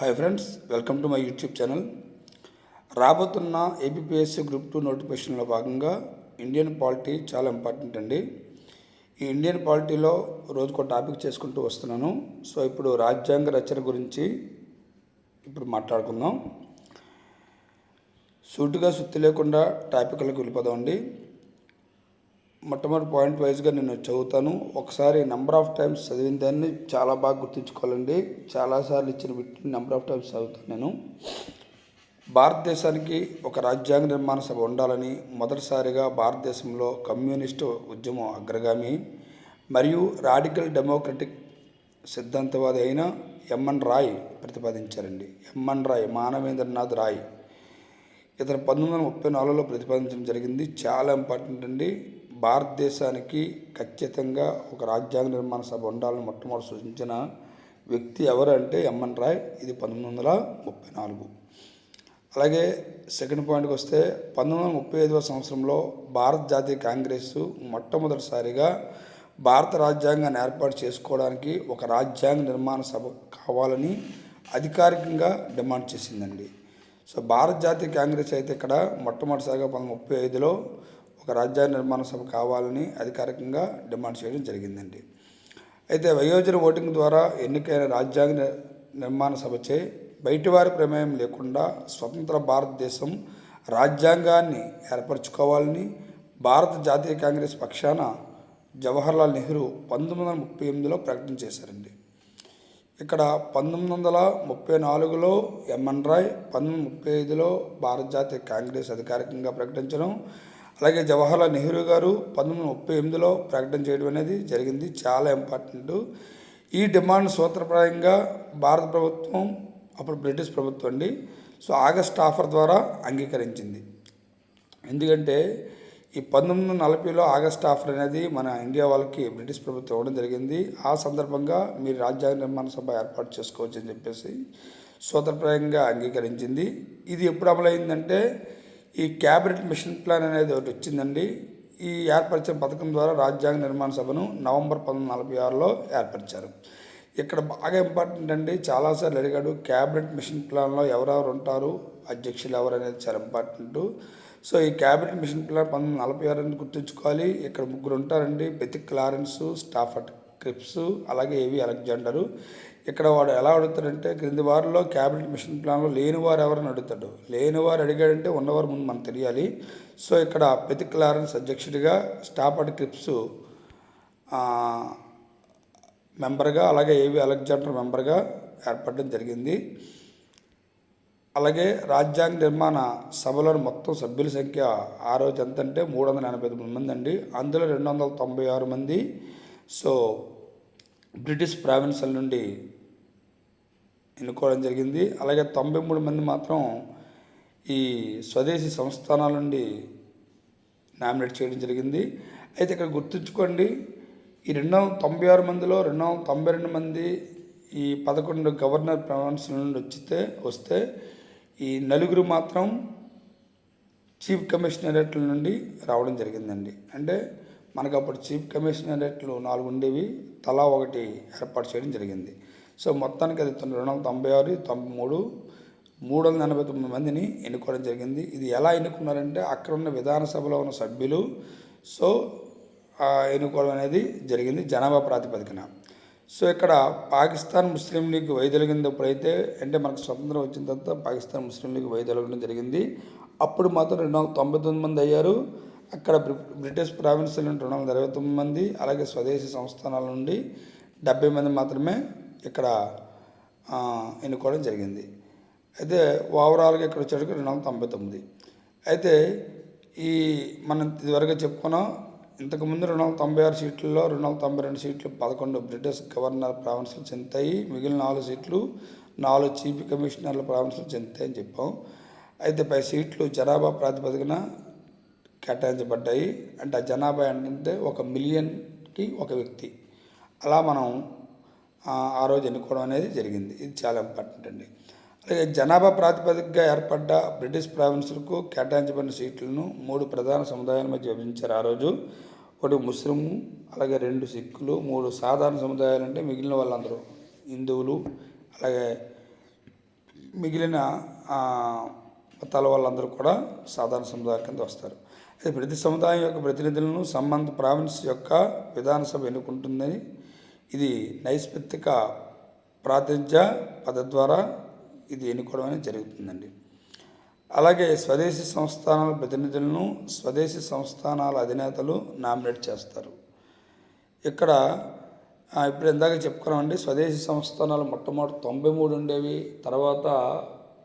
Hi friends, welcome to my YouTube channel. రాబోతున్న APPSC group 2 నోటిఫికేషన్లో భాగంగా ఇండియన్ పాలిటీ చాలా ఇంపార్టెంట్ అండి. ఈ ఇండియన్ పాలిటీలో రోజుకో టాపిక్ చేసుకుంటూ వస్తున్నాను. సో ఇప్పుడు రాజ్యాంగ రచన గురించి ఇప్పుడు మాట్లాడుకుందాం. సూటిగా సుత్తి లేకుండా టాపిక్లకు వెళ్ళిపోదామండి. మొట్టమొదటి పాయింట్ వైజ్గా నేను చదువుతాను. ఒకసారి నెంబర్ ఆఫ్ టైమ్స్ చదివిన దాన్ని చాలా బాగా గుర్తుంచుకోవాలండి. చాలాసార్లు ఇచ్చిన వీటిని నెంబర్ ఆఫ్ టైమ్స్ చదువుతాను నేను. భారతదేశానికి ఒక రాజ్యాంగ నిర్మాణ సభ ఉండాలని మొదటిసారిగా భారతదేశంలో కమ్యూనిస్టు ఉద్యమం అగ్రగామి మరియు రాడికల్ డెమోక్రటిక్ సిద్ధాంతవాది అయిన ఎంఎన్ రాయ్ ప్రతిపాదించారండి. ఎంఎన్ రాయ్, మానవేంద్రనాథ్ రాయ్. ఇతను 1934లో ప్రతిపాదించడం జరిగింది. చాలా ఇంపార్టెంట్ అండి. భారతదేశానికి ఖచ్చితంగా ఒక రాజ్యాంగ నిర్మాణ సభ ఉండాలని మొట్టమొదటి సూచించిన వ్యక్తి ఎవరు అంటే ఎంఎన్ రాయ్. ఇది 1934. అలాగే సెకండ్ పాయింట్కి వస్తే 1935వ సంవత్సరంలో భారత జాతీయ కాంగ్రెస్ మొట్టమొదటిసారిగా భారత రాజ్యాంగాన్ని ఏర్పాటు చేసుకోవడానికి ఒక రాజ్యాంగ నిర్మాణ సభ కావాలని అధికారికంగా డిమాండ్ చేసిందండి. సో భారత జాతీయ కాంగ్రెస్ అయితే ఇక్కడ మొట్టమొదటిసారిగా 1935లో ఒక రాజ్యాంగ నిర్మాణ సభ కావాలని అధికారికంగా డిమాండ్ చేయడం జరిగిందండి. అయితే వయోజన ఓటింగ్ ద్వారా ఎన్నికైన రాజ్యాంగ నిర్మాణ సభచే బయటివారి ప్రమేయం లేకుండా స్వతంత్ర భారతదేశం రాజ్యాంగాన్ని ఏర్పరచుకోవాలని భారత జాతీయ కాంగ్రెస్ పక్షాన జవహర్లాల్ నెహ్రూ 1938లో ప్రకటన చేశారండి. ఇక్కడ 1934లో ఎంఎన్ రాయ్, 1935లో భారత జాతీయ కాంగ్రెస్ అధికారికంగా ప్రకటించడం, అలాగే జవహర్లాల్ నెహ్రూ గారు 1938లో ప్రకటన చేయడం అనేది జరిగింది. చాలా ఇంపార్టెంట్. ఈ డిమాండ్ సూత్రప్రాయంగా భారత ప్రభుత్వం, అప్పుడు బ్రిటిష్ ప్రభుత్వం అండి, సో ఆగస్ట్ ఆఫర్ ద్వారా అంగీకరించింది. ఎందుకంటే ఈ 1940లో ఆగస్ట్ ఆఫర్ అనేది మన ఇండియా వాళ్ళకి బ్రిటిష్ ప్రభుత్వం ఇవ్వడం జరిగింది. ఆ సందర్భంగా మీరు రాజ్యాంగ నిర్మాణ సభ ఏర్పాటు చేసుకోవచ్చు అని చెప్పేసి సూత్రప్రాయంగా అంగీకరించింది. ఇది ఎప్పుడు అమలైందంటే ఈ క్యాబినెట్ మిషన్ ప్లాన్ అనేది ఒకటి వచ్చిందండి. ఈ ఏర్పరిచిన పథకం ద్వారా రాజ్యాంగ నిర్మాణ సభను నవంబర్ 1946లో ఏర్పరిచారు. ఇక్కడ బాగా ఇంపార్టెంట్ అండి, చాలాసార్లు అడిగాడు. క్యాబినెట్ మిషన్ ప్లాన్లో ఎవరెవరు ఉంటారు, అధ్యక్షులు ఎవరు అనేది చాలా ఇంపార్టెంట్. సో ఈ క్యాబినెట్ మిషన్ ప్లాన్ 1946 అని గుర్తుంచుకోవాలి. ఇక్కడ ముగ్గురు ఉంటారండి, బెతిక్ లారెన్స్, స్టాఫర్డ్ క్రిప్స్, అలాగే ఏవి అలెగ్జాండరు. ఇక్కడ వాడు ఎలా అడుగుతాడంటే క్రింది వారిలో క్యాబినెట్ మిషన్ ప్లాన్లో లేనివారు ఎవరని అడుగుతాడు. లేనివారు అడిగాడంటే ఉన్నవారు ముందు మనకు తెలియాలి. సో ఇక్కడ బెతిక్ లారెన్స్ అధ్యక్షుడిగా, స్టాఫర్డ్ క్రిప్స్ మెంబర్గా, అలాగే ఏవి అలెగ్జాండర్ మెంబర్గా ఏర్పడడం జరిగింది. అలాగే రాజ్యాంగ నిర్మాణ సభలోని మొత్తం సభ్యుల సంఖ్య ఆ రోజు ఎంత అంటే 389 మంది అండి. అందులో 296 మంది సో బ్రిటిష్ ప్రావిన్సుల నుండి ఎన్నుకోవడం జరిగింది. అలాగే 93 మంది మాత్రం ఈ స్వదేశీ సంస్థానాల నుండి నామినేట్ చేయడం జరిగింది. అయితే ఇక్కడ గుర్తుంచుకోండి, ఈ 296 మందిలో 292 మంది ఈ 11 గవర్నర్ ప్రావిన్సుల నుండి వస్తే ఈ నలుగురు మాత్రం చీఫ్ కమిషనరేట్ల నుండి రావడం జరిగిందండి. అంటే మనకు అప్పుడు చీఫ్ కమిషనరేట్లు 4 ఉండేవి, తలా ఒకటి ఏర్పాటు చేయడం జరిగింది. సో మొత్తానికి అది 296, 93, 389 మందిని ఎన్నుకోవడం జరిగింది. ఇది ఎలా ఎన్నుకున్నారంటే అక్కడ ఉన్న విధానసభలో ఉన్న సభ్యులు సో ఎన్నుకోవడం అనేది జరిగింది జనాభా ప్రాతిపదికన. సో ఇక్కడ పాకిస్తాన్ ముస్లిం లీగ్ వైదొలిగినప్పుడైతే, అంటే మనకు స్వతంత్రం వచ్చిన తర్వాత పాకిస్తాన్ ముస్లిం లీగ్ వైదొలగడం జరిగింది. అప్పుడు మాత్రం 299 మంది అయ్యారు. అక్కడ బ్రిటిష్ ప్రావిన్సుల నుండి 229 మంది, అలాగే స్వదేశీ సంస్థానాల నుండి 70 మంది మాత్రమే ఇక్కడ ఎన్నుకోవడం జరిగింది. అయితే ఓవరాల్గా ఇక్కడ వచ్చేటికి 299. అయితే ఈ మనం ఇదివరకు చెప్పుకున్నాం, ఇంతకుముందు 296 సీట్లలో 292 సీట్లు 11 బ్రిటిష్ గవర్నర్ ప్రావిన్సులు చెందుతాయి. మిగిలిన 4 సీట్లు 4 చీఫ్ కమిషనర్ల ప్రావిన్సులు చెందుతాయని చెప్పాం. అయితే 10 సీట్లు జనాభా ప్రాతిపదికన కేటాయించబడ్డాయి. అంటే ఆ జనాభా ఏంటంటే 1 మిలియన్కి ఒక వ్యక్తి, అలా మనం ఆ రోజు ఎన్నుకోవడం అనేది జరిగింది. ఇది చాలా ఇంపార్టెంట్ అండి. అలాగే జనాభా ప్రాతిపదికగా ఏర్పడ్డ బ్రిటిష్ ప్రావిన్సులకు కేటాయించబడిన సీట్లను 3 ప్రధాన సముదాయాల మధ్య విభజించారు ఆ రోజు. ఒకటి ముస్లిము, అలాగే 2 సిక్కులు, 3 సాధారణ సముదాయాలు అంటే మిగిలిన వాళ్ళందరూ హిందువులు, అలాగే మిగిలిన ఆ, మతాల వాళ్ళందరూ కూడా సాధారణ సముదాయం కింద వస్తారు. అయితే ప్రతి సముదాయం యొక్క ప్రతినిధులను సంబంధ ప్రావిన్స్ యొక్క విధానసభ ఎన్నుకుంటుందని ఇది నైష్పత్తిక ప్రాతినిధ్య పద్ధతి ద్వారా ఇది ఎన్నుకోవడం అనేది జరుగుతుందండి. అలాగే స్వదేశీ సంస్థానాల ప్రతినిధులను స్వదేశీ సంస్థానాల అధినేతలు నామినేట్ చేస్తారు. ఇక్కడ ఇప్పుడు ఇందాక చెప్పుకున్నామండి, స్వదేశీ సంస్థానాలు మొట్టమొదటి 93 ఉండేవి. తర్వాత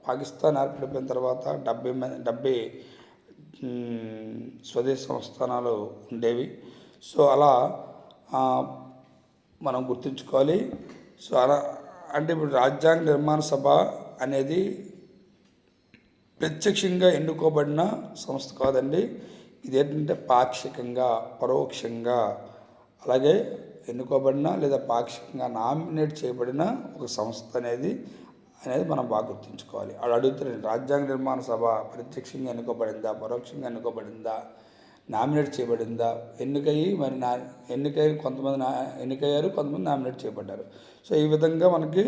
పాకిస్తాన్ ఏర్పడిపోయిన తర్వాత 70 స్వదేశీ సంస్థానాలు ఉండేవి. సో అలా మనం గుర్తుంచుకోవాలి. సో అలా అంటే ఇప్పుడు రాజ్యాంగ నిర్మాణ సభ అనేది ప్రత్యక్షంగా ఎన్నుకోబడిన సంస్థ కాదండి. ఇదేంటంటే పాక్షికంగా, పరోక్షంగా, అలాగే ఎన్నుకోబడిన లేదా పాక్షికంగా నామినేట్ చేయబడిన ఒక సంస్థ అనేది మనం బాగా గుర్తుంచుకోవాలి. వాళ్ళు అడుగుతున్నాడు, రాజ్యాంగ నిర్మాణ సభ ప్రత్యక్షంగా ఎన్నుకోబడిందా, పరోక్షంగా ఎన్నుకోబడిందా, నామినేట్ చేయబడిందా, ఎన్నికయ్యి కొంతమంది ఎన్నికయ్యారు, కొంతమంది నామినేట్ చేయబడ్డారు. సో ఈ విధంగా మనకి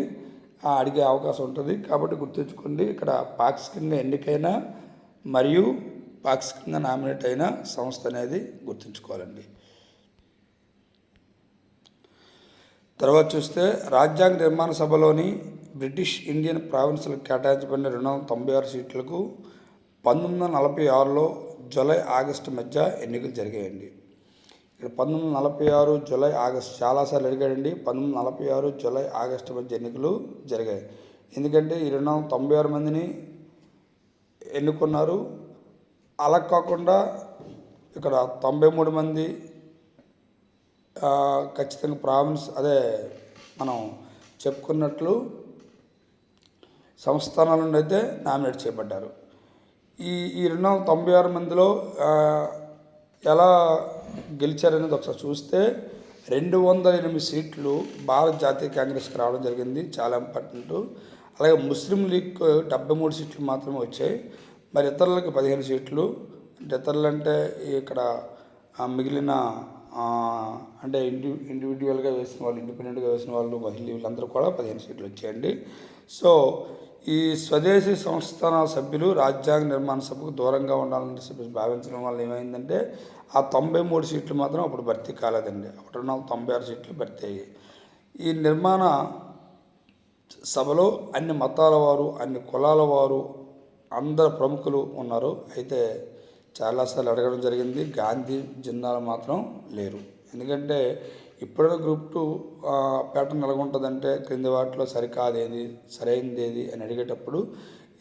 అడిగే అవకాశం ఉంటుంది. కాబట్టి గుర్తుంచుకోండి, ఇక్కడ పాక్షికంగా ఎన్నికైన మరియు పాక్షికంగా నామినేట్ అయిన సంస్థ అనేది గుర్తుంచుకోవాలండి. తర్వాత చూస్తే రాజ్యాంగ నిర్మాణ సభలోని బ్రిటిష్ ఇండియన్ ప్రావిన్సులకు కేటాయించబడిన 296 సీట్లకు 1946లో జూలై ఆగస్టు మధ్య ఎన్నికలు జరిగాయండి. ఇక్కడ 1946 జూలై ఆగస్టు చాలాసార్లు అడిగాడండి. 1946 జూలై ఆగస్టు మధ్య ఎన్నికలు జరిగాయి. ఎందుకంటే ఈ 296 మందిని ఎన్నుకున్నారు. అలా కాకుండా ఇక్కడ 93 మంది ఖచ్చితంగా ప్రావిన్స్ అదే మనం చెప్పుకున్నట్లు సంస్థానాల నుండి అయితే నామినేట్ చేయబడ్డారు. ఈ 296 మందిలో ఎలా గెలిచారనేది ఒకసారి చూస్తే 208 సీట్లు భారత జాతీయ కాంగ్రెస్కి రావడం జరిగింది, చాలా ఇంపార్టెంట్. అలాగే ముస్లిం లీగ్ 73 సీట్లు మాత్రమే వచ్చాయి. మరి ఇతరులకు 15 సీట్లు. అంటే ఇతరులు అంటే ఇక్కడ మిగిలిన అంటే ఇండివిజువల్గా వేసిన వాళ్ళు, ఇండిపెండెంట్గా వేసిన వాళ్ళు, మహిళలు వీళ్ళందరూ కూడా 15 సీట్లు వచ్చాయండి. సో ఈ స్వదేశీ సంస్థానాల సభ్యులు రాజ్యాంగ నిర్మాణ సభకు దూరంగా ఉండాలని చెప్పి భావించడం వల్ల ఏమైందంటే ఆ 93 సీట్లు మాత్రం అప్పుడు భర్తీ కాలేదండి. అప్పుడు 96 సీట్లు భర్తీ అయ్యాయి. ఈ నిర్మాణ సభలో అన్ని మతాల వారు, అన్ని కులాల వారు, అందరు ప్రముఖులు ఉన్నారు. అయితే చాలాసార్లు అడగడం జరిగింది, గాంధీ జిన్నాలు మాత్రం లేరు. ఎందుకంటే ఇప్పుడైనా గ్రూప్ 2 ప్యాటర్న్ ఎలాగుంటుందంటే క్రింది వాటిలో సరికాదేది, సరైనది ఏది అని అడిగేటప్పుడు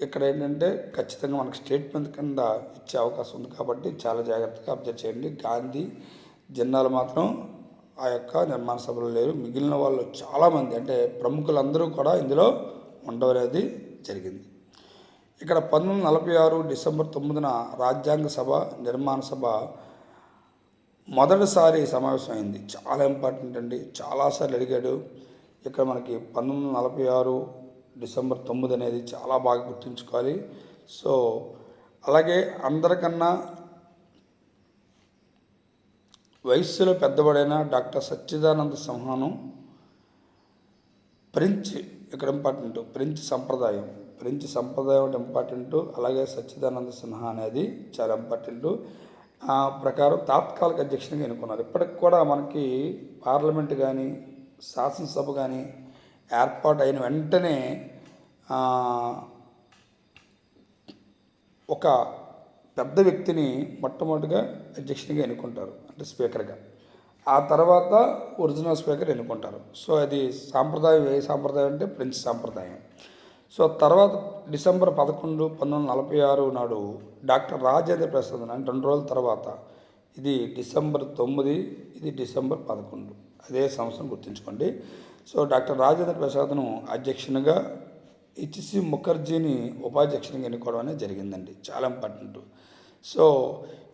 ఇక్కడ ఏంటంటే ఖచ్చితంగా మనకు స్టేట్మెంట్ కింద ఇచ్చే అవకాశం ఉంది. కాబట్టి చాలా జాగ్రత్తగా అబ్జర్వ్ చేయండి. గాంధీ జిన్నాలు మాత్రం ఆ యొక్క నిర్మాణ సభలో లేరు. మిగిలిన వాళ్ళు చాలామంది అంటే ప్రముఖులందరూ కూడా ఇందులో ఉండడం అనేది జరిగింది. ఇక్కడ 1946 డిసెంబర్ 9న రాజ్యాంగ సభ నిర్మాణ సభ మొదటిసారి సమావేశమైంది. చాలా ఇంపార్టెంట్ అండి, చాలాసార్లు అడిగాడు. ఇక్కడ మనకి 1946 డిసెంబర్ 9 అనేది చాలా బాగా గుర్తుంచుకోవాలి. సో అలాగే అందరికన్నా వయస్సులో పెద్దవాడైన డాక్టర్ సచ్చిదానంద సిన్హాను ఫ్రెంచ్, ఇక్కడ ఇంపార్టెంట్ ఫ్రెంచ్ సంప్రదాయం అంటే ఇంపార్టెంటు. అలాగే సచ్చిదానంద సిన్హా అనేది చాలా ఇంపార్టెంటు. ప్రకారం తాత్కాలిక అధ్యక్షునిగా ఎన్నుకున్నారు. ఇప్పటికి కూడా మనకి పార్లమెంట్ కానీ శాసనసభ కానీ ఏర్పాటు అయిన వెంటనే ఒక పెద్ద వ్యక్తిని మొట్టమొదటిగా అధ్యక్షునిగా ఎన్నుకుంటారు, అంటే స్పీకర్గా. ఆ తర్వాత ఒరిజినల్ స్పీకర్ ఎన్నుకుంటారు. సో అది సాంప్రదాయం. ఏ సాంప్రదాయం అంటే ఫ్రెంచ్ సాంప్రదాయం. సో తర్వాత డిసెంబర్ 11, 1946 నాడు డాక్టర్ రాజేంద్ర ప్రసాద్, అంటే 2 రోజుల తర్వాత, ఇది డిసెంబర్ 9, ఇది డిసెంబర్ 11, అదే సంవత్సరం గుర్తుంచుకోండి. సో డాక్టర్ రాజేంద్ర ప్రసాద్ను అధ్యక్షునిగా, హెచ్సి ముఖర్జీని ఉపాధ్యక్షునిగా ఎన్నుకోవడం అనేది జరిగిందండి, చాలా ఇంపార్టెంట్. సో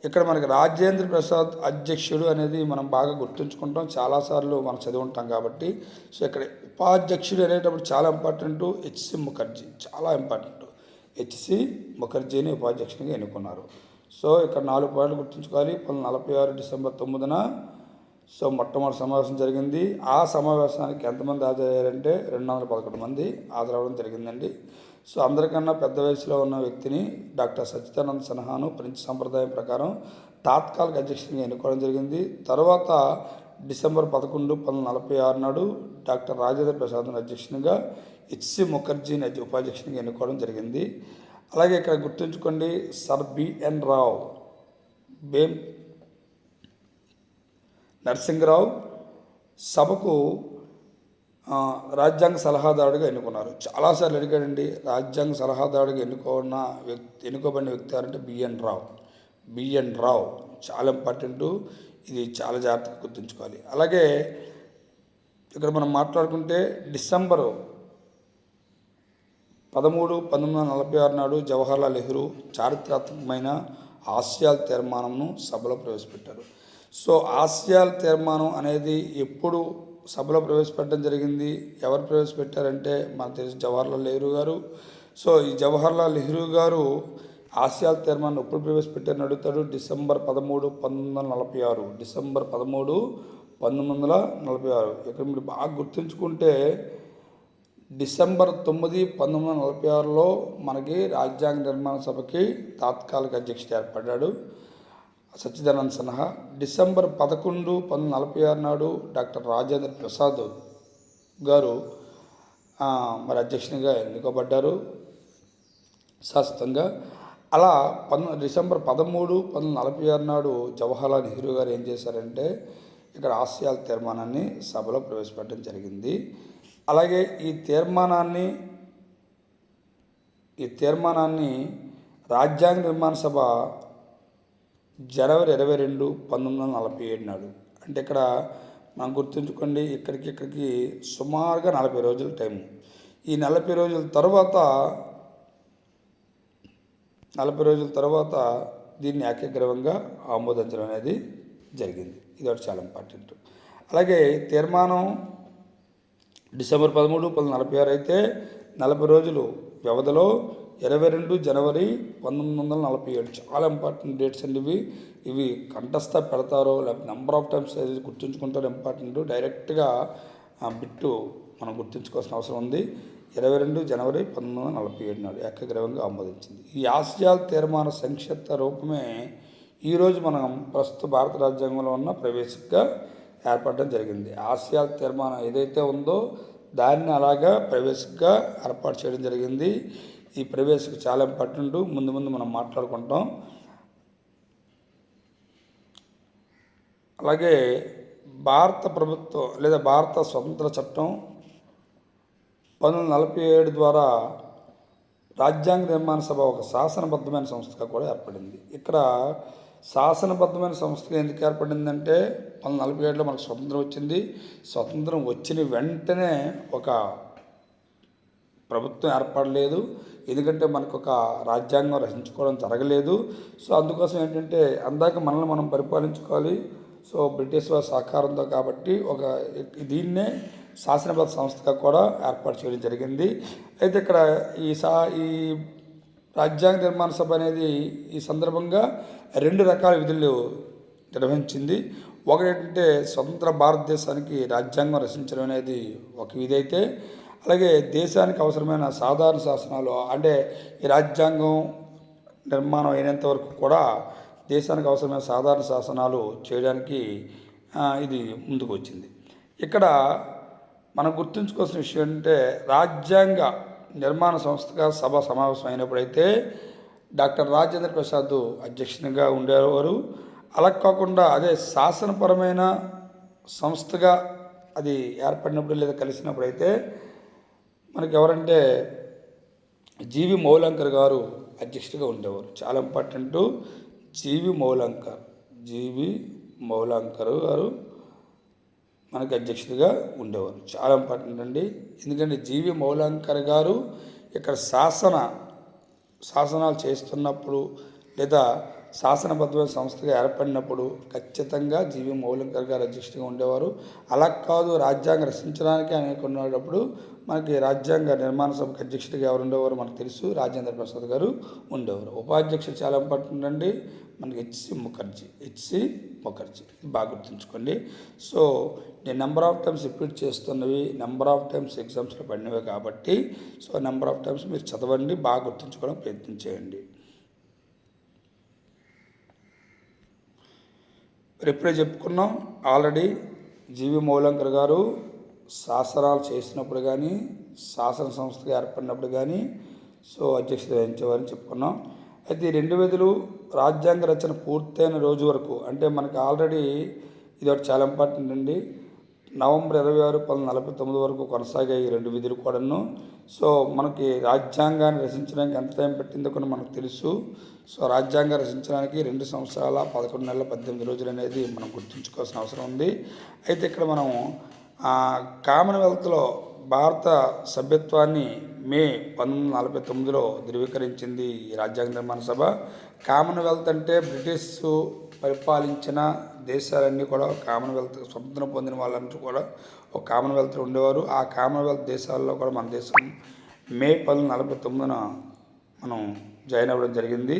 ఇక్కడ మనకి రాజేంద్ర ప్రసాద్ అధ్యక్షుడు అనేది మనం బాగా గుర్తుంచుకుంటాం, చాలాసార్లు మనం చదివి ఉంటాం కాబట్టి. సో ఇక్కడ ఉపాధ్యక్షుడు అనేటప్పుడు చాలా ఇంపార్టెంట్. హెచ్సి ముఖర్జీ చాలా ఇంపార్టెంట్. హెచ్సి ముఖర్జీని ఉపాధ్యక్షునిగా ఎన్నుకున్నారు. సో ఇక్కడ 4 పాయింట్లు గుర్తుంచుకోవాలి. 1946 డిసెంబర్ 9న సో మొట్టమొదటి సమావేశం జరిగింది. ఆ సమావేశానికి ఎంతమంది హాజరయ్యారంటే 211 మంది హాజరవడం జరిగిందండి. సో అందరికన్నా పెద్ద వయసులో ఉన్న వ్యక్తిని డాక్టర్ సచ్చిదానంద సిన్హాను ఫ్రెంచ్ సంప్రదాయం ప్రకారం తాత్కాలిక అధ్యక్షునిగా ఎన్నుకోవడం జరిగింది. తర్వాత డిసెంబర్ 11, 1946 నాడు డాక్టర్ రాజేంద్ర ప్రసాద్ను అధ్యక్షునిగా, హెచ్సి ముఖర్జీని ఉపాధ్యక్షునిగా ఎన్నుకోవడం జరిగింది. అలాగే ఇక్కడ గుర్తుంచుకోండి, సర్ బిఎన్ రావ్, బేమ్ నరసింహరావు సభకు రాజ్యాంగ సలహాదారుడిగా ఎన్నుకున్నారు. చాలాసార్లు అడిగాడండి, రాజ్యాంగ సలహాదారుడిగా ఎన్నుకోబడిన వ్యక్తి ఎవరంటే బిఎన్ రావ్. చాలా ఇంపార్టెంటు, ఇది చాలా జాగ్రత్తగా గుర్తుంచుకోవాలి. అలాగే ఇక్కడ మనం మాట్లాడుకుంటే డిసెంబరు 13, 1946 నాడు జవహర్లాల్ నెహ్రూ చారిత్రాత్మకమైన ఆసియాల తీర్మానంను సభలో ప్రవేశపెట్టారు. సో ఆసియాల తీర్మానం అనేది ఎప్పుడు సభలో ప్రవేశపెట్టడం జరిగింది, ఎవరు ప్రవేశపెట్టారంటే మనకు తెలిసి జవహర్లాల్ నెహ్రూ గారు. సో ఈ జవహర్లాల్ నెహ్రూ గారు ఆసియాల తీర్మానం ఎప్పుడు ప్రవేశపెట్టారని అడుగుతాడు. డిసెంబర్ 13, 1946. డిసెంబర్ 13, 1946. ఇక్కడ మీరు బాగా గుర్తుంచుకుంటే డిసెంబర్ 9, 1946లో మనకి రాజ్యాంగ నిర్మాణ సభకి తాత్కాలిక అధ్యక్షుడు ఏర్పడ్డాడు సచ్చిదానంద సిన్హా. డిసెంబర్ 11, 1946 నాడు డాక్టర్ రాజేంద్ర ప్రసాద్ గారు మరి అధ్యక్షునిగా ఎన్నుకోబడ్డారు శాశ్వతంగా. అలా డిసెంబర్ 13, 1946 నాడు జవహర్లాల్ నెహ్రూ గారు ఏం చేశారంటే ఇక్కడ ఆసియాల తీర్మానాన్ని సభలో ప్రవేశపెట్టడం జరిగింది. అలాగే ఈ తీర్మానాన్ని రాజ్యాంగ నిర్మాణ సభ జనవరి 22, 1947 నాడు, అంటే ఇక్కడ మనం గుర్తుంచుకోండి, ఇక్కడికి సుమారుగా 40 రోజుల టైం. ఈ 40 రోజుల తర్వాత దీన్ని ఏకగ్రీవంగా ఆమోదించడం అనేది జరిగింది. ఇది ఒకటి చాలా ఇంపార్టెంట్. అలాగే తీర్మానం డిసెంబర్ 13, 1946 అయితే 40 రోజులు వ్యవధిలో 22 జనవరి 1947. చాలా ఇంపార్టెంట్ డేట్స్ అండి ఇవి కంఠస్థ పెడతారో లేకపోతే నెంబర్ ఆఫ్ టైమ్స్ గుర్తుంచుకుంటారో ఇంపార్టెంట్. డైరెక్ట్గా బిట్టు మనం గుర్తుంచుకోవాల్సిన అవసరం ఉంది. 22 జనవరి 1947 నాడు ఏకగ్రీవంగా ఆమోదించింది. ఈ ఆసియాల తీర్మాన సంక్షిప్త రూపమే ఈరోజు మనం ప్రస్తుత భారత రాజ్యాంగంలో ఉన్న ప్రవేశికగా ఏర్పడడం జరిగింది. ఆసియాల తీర్మానం ఏదైతే ఉందో దాన్ని అలాగా ప్రవేశికగా ఏర్పాటు చేయడం జరిగింది. ఈ ప్రవేశిక చాలా ఇంపార్టెంట్, ముందు మనం మాట్లాడుకుంటాం. అలాగే భారత ప్రభుత్వం లేదా భారత స్వతంత్ర చట్టం 1947 ద్వారా రాజ్యాంగ నిర్మాణ సభ ఒక శాసనబద్ధమైన సంస్థగా కూడా ఏర్పడింది. ఇక్కడ శాసనబద్ధమైన సంస్థగా ఎందుకు ఏర్పడిందంటే 1947లో మనకు స్వతంత్రం వచ్చింది. స్వతంత్రం వచ్చిన వెంటనే ఒక ప్రభుత్వం ఏర్పడలేదు, ఎందుకంటే మనకు ఒక రాజ్యాంగం రచించుకోవడం జరగలేదు. సో అందుకోసం ఏంటంటే అందాక మనల్ని మనం పరిపాలించుకోవాలి. సో బ్రిటిష్ వారి సహకారంతో కాబట్టి దీన్నే శాసనబద్ధ సంస్థగా కూడా ఏర్పాటు చేయడం జరిగింది. అయితే ఇక్కడ ఈ రాజ్యాంగ నిర్మాణ సభ అనేది ఈ సందర్భంగా 2 రకాల విధులు నిర్వహించింది. ఒకటి ఏంటంటే స్వతంత్ర భారతదేశానికి రాజ్యాంగం రచించడం అనేది ఒక విధి అయితే, అలాగే దేశానికి అవసరమైన సాధారణ శాసనాలు, అంటే ఈ రాజ్యాంగం నిర్మాణం అయినంత వరకు కూడా దేశానికి అవసరమైన సాధారణ శాసనాలు చేయడానికి ఇది ముందుకు వచ్చింది. ఇక్కడ మనం గుర్తుంచుకోవాల్సిన విషయం అంటే రాజ్యాంగ నిర్మాణ సంస్థగా సభ సమావేశం అయినప్పుడైతే డాక్టర్ రాజేంద్ర ప్రసాద్ అధ్యక్షునిగా ఉండేవారు. అలా కాకుండా అదే శాసనపరమైన సంస్థగా అది ఏర్పడినప్పుడు లేదా కలిసినప్పుడు అయితే మనకి ఎవరంటే జీవి మౌలంకర్ గారు అధ్యక్షుడిగా ఉండేవారు. చాలా ఇంపార్టెంట్, జీవి మౌలంకర్ గారు మనకి అధ్యక్షుడిగా ఉండేవారు. చాలా ఇంపార్టెంట్ అండి, ఎందుకంటే జీవి మౌలంకర్ గారు ఇక్కడ శాసనాలు చేస్తున్నప్పుడు లేదా శాసనబద్ధమైన సంస్థగా ఏర్పడినప్పుడు ఖచ్చితంగా జీవి మౌలంకర్ గారు అధ్యక్షుడిగా ఉండేవారు. అలా కాదు రాజ్యాంగం రచించడానికి అనుకున్నప్పుడు మనకి రాజ్యాంగ నిర్మాణ సభకు అధ్యక్షుడిగా ఎవరు ఉండేవారు మనకు తెలుసు, రాజేంద్ర ప్రసాద్ గారు ఉండేవారు. ఉపాధ్యక్షుడు చాలా ఇంపార్టెంట్ అండి, మనకి హెచ్సి ముఖర్జీ ఇది బాగా గుర్తుంచుకోండి. సో నేను నెంబర్ ఆఫ్ టైమ్స్ రిపీట్ చేస్తున్నవి, నెంబర్ ఆఫ్ టైమ్స్ ఎగ్జామ్స్లో పడినవి కాబట్టి సో నెంబర్ ఆఫ్ టైమ్స్ మీరు చదవండి, బాగా గుర్తుంచుకోవడం ప్రయత్నం చేయండి. ఇప్పుడే చెప్పుకున్నాం ఆల్రెడీ జీవి మౌలంకర్ గారు శాసనాలు చేసినప్పుడు కానీ శాసన సంస్థగా ఏర్పడినప్పుడు కానీ సో అధ్యక్షత వహించేవారని చెప్పుకున్నాం. అయితే ఈ 2 విధులు రాజ్యాంగ రచన పూర్తయిన రోజు వరకు, అంటే మనకి ఆల్రెడీ ఇది ఒకటి చాలా ఇంపార్టెంట్ అండి, నవంబర్ 26, 1949 వరకు కొనసాగాయి ఈ 2 విధులు కూడాను. సో మనకి రాజ్యాంగాన్ని రచించడానికి ఎంత టైం పట్టిందో కూడా మనకు తెలుసు. సో రాజ్యాంగం రచించడానికి 2 సంవత్సరాల 11 నెలల 18 రోజులు అనేది మనం గుర్తుంచుకోవాల్సిన అవసరం ఉంది. అయితే ఇక్కడ మనం కామన్వెల్త్లో భారత సభ్యత్వాన్ని మే 1949లో ధృవీకరించింది ఈ రాజ్యాంగ నిర్మాణ సభ. కామన్వెల్త్ అంటే బ్రిటిష్ పరిపాలించిన దేశాలన్నీ కూడా కామన్వెల్త్ స్వతంత్రం పొందిన వాళ్ళందరూ కూడా ఒక కామన్వెల్త్లో ఉండేవారు. ఆ కామన్వెల్త్ దేశాల్లో కూడా మన దేశం మే 1949న మనం జాయిన్ అవ్వడం జరిగింది.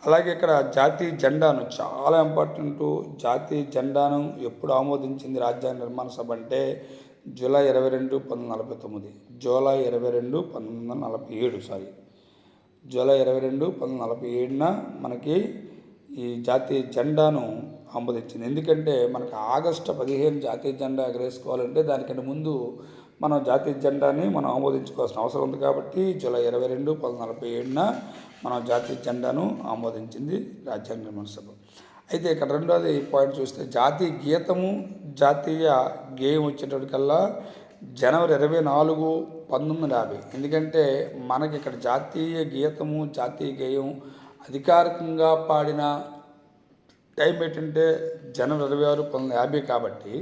అలాగే ఇక్కడ జాతీయ జెండాను, చాలా ఇంపార్టెంట్, జాతీయ జెండాను ఎప్పుడు ఆమోదించింది రాజ్యాంగ నిర్మాణ సభ అంటే జూలై 22, 1949. జూలై 22, 1947 జూలై 22, 1947న మనకి ఈ జాతీయ జెండాను ఆమోదించింది. ఎందుకంటే మనకి ఆగస్టు 15 జాతీయ జెండా ఎగరేసుకోవాలంటే దానికంటే ముందు మనం జాతీయ జెండాని మనం ఆమోదించుకోవాల్సిన అవసరం ఉంది. కాబట్టి జూలై 22, 1947న మనం జాతీయ జెండాను ఆమోదించింది రాజ్యాంగ నిర్మాణ సభ. అయితే ఇక్కడ రెండోది పాయింట్ చూస్తే జాతీయ గీతము, జాతీయ గేయం వచ్చేటప్పటికల్లా జనవరి 24, 1950. ఎందుకంటే మనకి ఇక్కడ జాతీయ గీతము, జాతీయ గేయం అధికారికంగా పాడిన టైం ఏంటంటే జనవరి 26, 1950 కాబట్టి,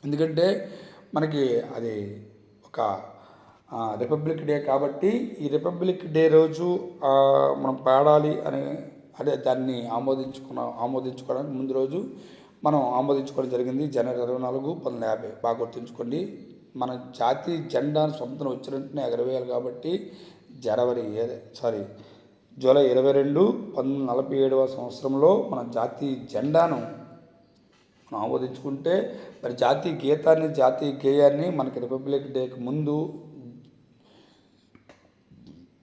ఎందుకంటే మనకి అది ఒక రిపబ్లిక్ డే కాబట్టి ఈ రిపబ్లిక్ డే రోజు మనం పాడాలి అని, అదే దాన్ని ఆమోదించుకోవడానికి ముందు రోజు మనం ఆమోదించుకోవడం జరిగింది జనవరి 24, 1950. బాగా గుర్తుంచుకోండి. మన జాతీయ జెండాను స్వంతం వచ్చినట్టునే ఎగరవేయాలి కాబట్టి జూలై 22, 1947వ సంవత్సరంలో మన జాతీయ జెండాను మనం ఆమోదించుకుంటే మరి జాతీయ గీతాన్ని, జాతీయ గేయాన్ని మనకి రిపబ్లిక్ డేకి ముందు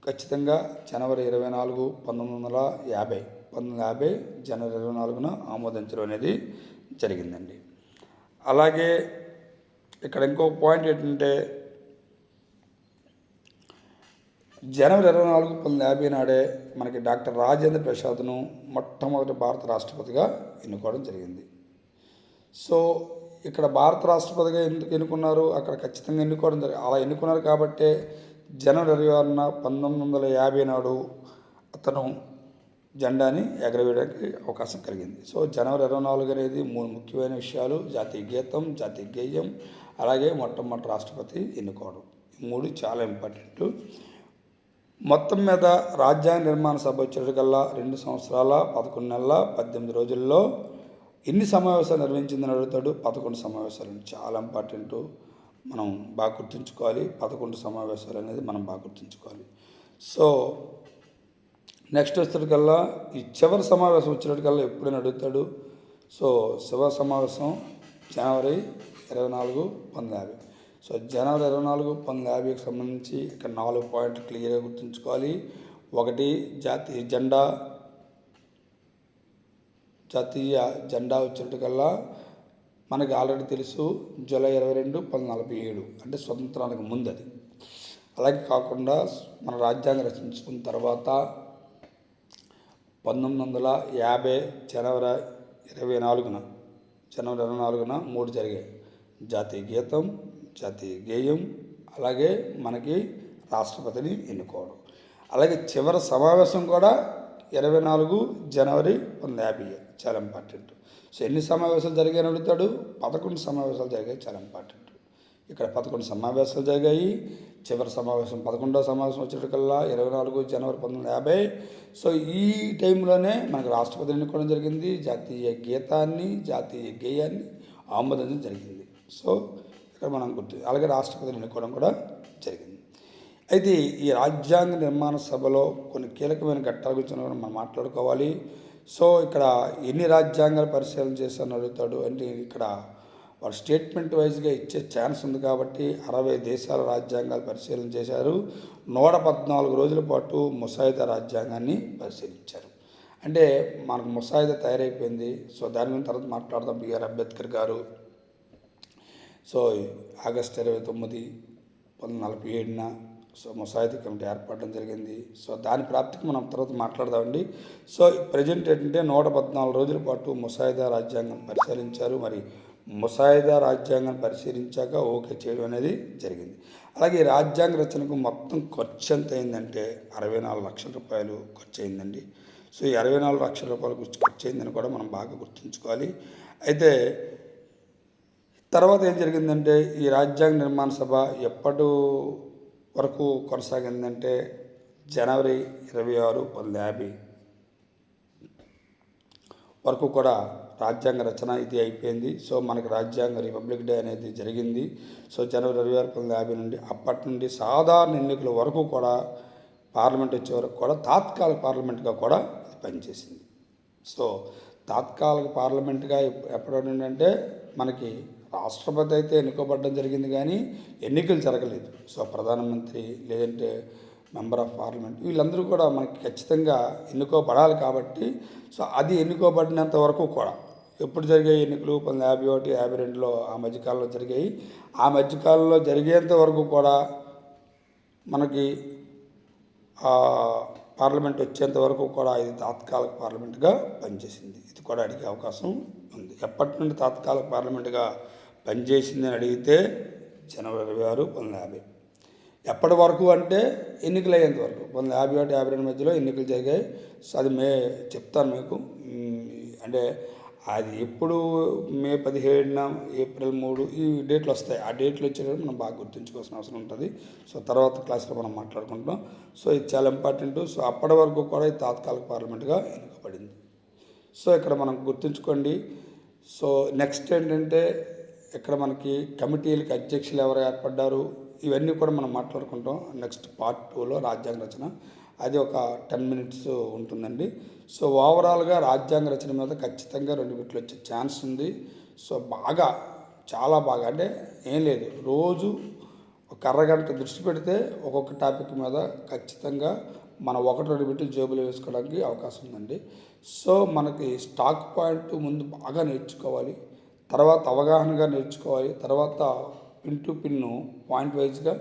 ఖచ్చితంగా జనవరి 24, 1950 జనవరి 24న ఆమోదించడం అనేది జరిగిందండి. అలాగే ఇక్కడ ఇంకో పాయింట్ ఏంటంటే జనవరి 24, 1950 నాడే మనకి డాక్టర్ రాజేంద్ర ప్రసాద్ను మొట్టమొదటి భారత రాష్ట్రపతిగా ఎన్నుకోవడం జరిగింది. సో ఇక్కడ భారత రాష్ట్రపతిగా ఎందుకు ఎన్నుకున్నారు, అక్కడ ఖచ్చితంగా ఎన్నుకోవడం జరిగింది. అలా ఎన్నుకున్నారు కాబట్టే జనవరి 26న 1950 నాడు అతను జెండాని ఎగరవేయడానికి అవకాశం కలిగింది. సో జనవరి 24 అనేది 3 ముఖ్యమైన విషయాలు: జాతీయ గీతం, జాతీయ గేయం, అలాగే మొట్టమొదటి రాష్ట్రపతి ఎన్నుకోవడం. ఈ 3 చాలా ఇంపార్టెంట్. మొత్తం మీద రాజ్యాంగ నిర్మాణ సభ వచ్చేటికల్లా 2 సంవత్సరాల 11 నెలల 18 రోజుల్లో ఎన్ని సమావేశాలు నిర్వహించిందని అడుగుతాడు. 11 సమావేశాలు. చాలా ఇంపార్టెంట్, మనం బాగా గుర్తుంచుకోవాలి. 11 సమావేశాలు అనేది మనం బాగా గుర్తుంచుకోవాలి. సో నెక్స్ట్ వచ్చేటికల్లా ఈ చివరి సమావేశం వచ్చేటికల్లా ఎప్పుడైనా అడుగుతాడు. సో చివరి సమావేశం జనవరి 24, 1950. సో జనవరి 24, 1950కి సంబంధించి ఇక్కడ 4 పాయింట్లు క్లియర్గా గుర్తుంచుకోవాలి. 1, జాతీయ జెండా వచ్చేటికల్లా మనకి ఆల్రెడీ తెలుసు జూలై 22, 1947 అంటే స్వతంత్రానికి ముందు అది. అలాగే కాకుండా మన రాజ్యాంగం రచించుకున్న తర్వాత 1950 జనవరి 24న 3 జరిగాయి: జాతీయ గీతం, జాతీయ గేయం, అలాగే మనకి రాష్ట్రపతిని ఎన్నుకోవడం. అలాగే చివరి సమావేశం కూడా 24 జనవరి 1950. చాలా ఇంపార్టెంట్. సో ఎన్ని సమావేశాలు జరిగాయని అడుగుతాడు. 11 సమావేశాలు జరిగాయి. చాలా ఇంపార్టెంట్. ఇక్కడ 11 సమావేశాలు జరిగాయి. చివరి సమావేశం 11వ సమావేశం వచ్చేటికల్లా 24 జనవరి 1950. సో ఈ టైంలోనే మనకు రాష్ట్రపతిని ఎన్నుకోవడం జరిగింది. జాతీయ గీతాన్ని, జాతీయ గేయాన్ని ఆమోదించడం జరిగింది. సో ఇక్కడ మనం అలాగే రాష్ట్రపతిని ఎన్నుకోవడం కూడా జరిగింది. అయితే ఈ రాజ్యాంగ నిర్మాణ సభలో కొన్ని కీలకమైన ఘట్టాల గురించి మనం మాట్లాడుకోవాలి. సో ఇక్కడ ఎన్ని రాజ్యాంగాలు పరిశీలన చేశారని అడుగుతాడు. అంటే ఇక్కడ వారు స్టేట్మెంట్ వైజ్గా ఇచ్చే ఛాన్స్ ఉంది కాబట్టి 60 దేశాల రాజ్యాంగాలు పరిశీలన చేశారు. 114 రోజుల పాటు ముసాయిదా రాజ్యాంగాన్ని పరిశీలించారు. అంటే మనకు ముసాయిదా తయారైపోయింది. సో దాని గురించి తర్వాత మాట్లాడదాం. బిఆర్ అంబేద్కర్ గారు సో ఆగస్టు 29, 1947న సో ముసాయిదా కమిటీ ఏర్పడడం జరిగింది. సో దాని ప్రాప్తికి మనం తర్వాత మాట్లాడదామండి. సో ప్రజెంట్ ఏంటంటే 114 రోజుల పాటు ముసాయిదా రాజ్యాంగం పరిశీలించారు. మరి ముసాయిదా రాజ్యాంగం పరిశీలించాక ఓకే చేయడం అనేది జరిగింది. అలాగే రాజ్యాంగ రచనకు మొత్తం ఖర్చు ఎంత అయిందంటే 64 లక్షల రూపాయలు ఖర్చు అయిందండి. సో ఈ 64 లక్షల రూపాయలు ఖర్చు అయిందని కూడా మనం బాగా గుర్తుంచుకోవాలి. అయితే తర్వాత ఏం జరిగిందంటే ఈ రాజ్యాంగ నిర్మాణ సభ ఎప్పటి వరకు కొనసాగిందంటే జనవరి 26, 1950 వరకు కూడా రాజ్యాంగ రచన ఇది అయిపోయింది. సో మనకు రాజ్యాంగ రిపబ్లిక్ డే అనేది జరిగింది. సో జనవరి 26, 1950 నుండి అప్పటి నుండి సాధారణ ఎన్నికల వరకు కూడా పార్లమెంట్ వచ్చే వరకు కూడా తాత్కాలిక పార్లమెంట్గా కూడా ఇది పనిచేసింది. సో తాత్కాలిక పార్లమెంట్గా ఎప్పటి నుండి అంటే మనకి రాష్ట్రపతి అయితే ఎన్నుకోబడడం జరిగింది కానీ ఎన్నికలు జరగలేదు. సో ప్రధానమంత్రి లేదంటే మెంబర్ ఆఫ్ పార్లమెంట్ వీళ్ళందరూ కూడా మనకి ఖచ్చితంగా ఎన్నుకోబడాలి కాబట్టి సో అది ఎన్నుకోబడినంత వరకు కూడా ఎప్పుడు జరిగాయి ఎన్నికలు 1951, 1952లో ఆ మధ్యకాలంలో జరిగాయి. ఆ మధ్యకాలంలో జరిగేంత వరకు కూడా మనకి పార్లమెంట్ వచ్చేంత వరకు కూడా ఇది తాత్కాలిక పార్లమెంట్గా పనిచేసింది. ఇది కూడా అడిగే అవకాశం ఉంది. ఎప్పటి నుండి తాత్కాలిక పార్లమెంట్గా పనిచేసింది అని అడిగితే జనవరి 26, 1950. ఎప్పటి వరకు అంటే ఎన్నికలు అయ్యేంత వరకు 1951, 1952 మధ్యలో ఎన్నికలు జరిగాయి. సో అది చెప్తాను మీకు. అంటే అది ఎప్పుడు మే 17న, ఏప్రిల్ 3 ఈ డేట్లు వస్తాయి. ఆ డేట్లు వచ్చేటప్పుడు మనం బాగా గుర్తుంచుకోవాల్సిన అవసరం ఉంటుంది. సో తర్వాత క్లాస్లో మనం మాట్లాడుకుంటాం. సో ఇది చాలా ఇంపార్టెంట్. సో అప్పటి వరకు కూడా ఇది తాత్కాలిక పార్లమెంట్గా ఎన్నుకోబడింది. సో ఇక్కడ మనం గుర్తుంచుకోండి. సో నెక్స్ట్ ఏంటంటే ఇక్కడ మనకి కమిటీలకి అధ్యక్షులు ఎవరు ఏర్పడ్డారు ఇవన్నీ కూడా మనం మాట్లాడుకుంటాం. నెక్స్ట్ పార్ట్ 2లో రాజ్యాంగ రచన అది ఒక 10 minutes ఉంటుందండి. సో ఓవరాల్గా రాజ్యాంగ రచన మీద ఖచ్చితంగా 2 బిట్లు వచ్చే ఛాన్స్ ఉంది. సో బాగా చాలా బాగా అంటే ఏం లేదు, రోజు ఒక అరగంట దృష్టి పెడితే ఒక్కొక్క టాపిక్ మీద ఖచ్చితంగా మనం 1-2 బిట్లు జేబులో వేసుకోవడానికి అవకాశం ఉందండి. సో మనకి స్టాక్ పాయింట్ ముందు బాగా నేర్చుకోవాలి, తర్వాత అవగాహనగా నేర్చుకోవాలి, తర్వాత పిన్ టు పిన్ను పాయింట్ వైజ్గా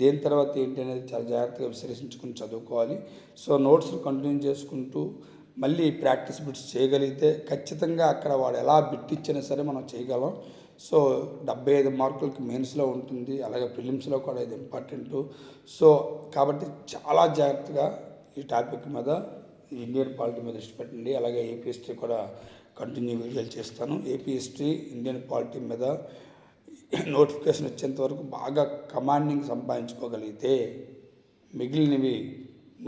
దేని తర్వాత ఏంటి అనేది చాలా జాగ్రత్తగా విశ్లేషించుకుని చదువుకోవాలి. సో నోట్స్ని కంటిన్యూ చేసుకుంటూ మళ్ళీ ప్రాక్టీస్ బిట్స్ చేయగలిగితే ఖచ్చితంగా అక్కడ వాడు ఎలా బిట్ ఇచ్చినా సరే మనం చేయగలం. సో 75 మార్కులకి మెయిన్స్లో ఉంటుంది, అలాగే ప్రిలిమ్స్లో కూడా ఇది ఇంపార్టెంట్. సో కాబట్టి చాలా జాగ్రత్తగా ఈ టాపిక్ మీద ఇండియన్ పాలిటీ మీద దృష్టి పెట్టండి. అలాగే ఏపీ హిస్టరీ కూడా కంటిన్యూ వీడియోలు చేస్తాను. ఏపీ హిస్టరీ, ఇండియన్ పాలిటీ మీద నోటిఫికేషన్ వచ్చేంత వరకు బాగా కమాండింగ్ సంపాదించుకోగలిగితే మిగిలినవి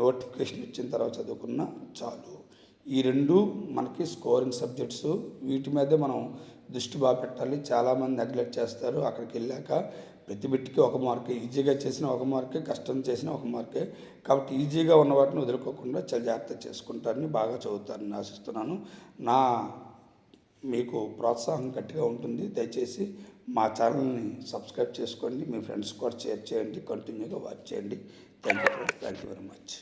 నోటిఫికేషన్ వచ్చిన తర్వాత చదువుకున్నా చాలు. ఈ 2 మనకి స్కోరింగ్ సబ్జెక్ట్స్, వీటి మీదే మనం దృష్టి బాగా పెట్టాలి. చాలామంది నెగ్లెక్ట్ చేస్తారు. అక్కడికి వెళ్ళాక ప్రతి బిట్కి 1 మార్కే, ఈజీగా చేసిన 1 మార్కే, కష్టం చేసిన 1 మార్కే. కాబట్టి ఈజీగా ఉన్న వాటిని వదులుకోకుండా చాలా జాగ్రత్త చేసుకుంటారని, బాగా చదువుతారని ఆశిస్తున్నాను. మీకు ప్రోత్సాహం గట్టిగా ఉంటుంది. దయచేసి మా ఛానల్ని సబ్స్క్రైబ్ చేసుకోండి, మీ ఫ్రెండ్స్ కూడా షేర్ చేయండి, కంటిన్యూగా వాచ్ చేయండి. Thank you very much.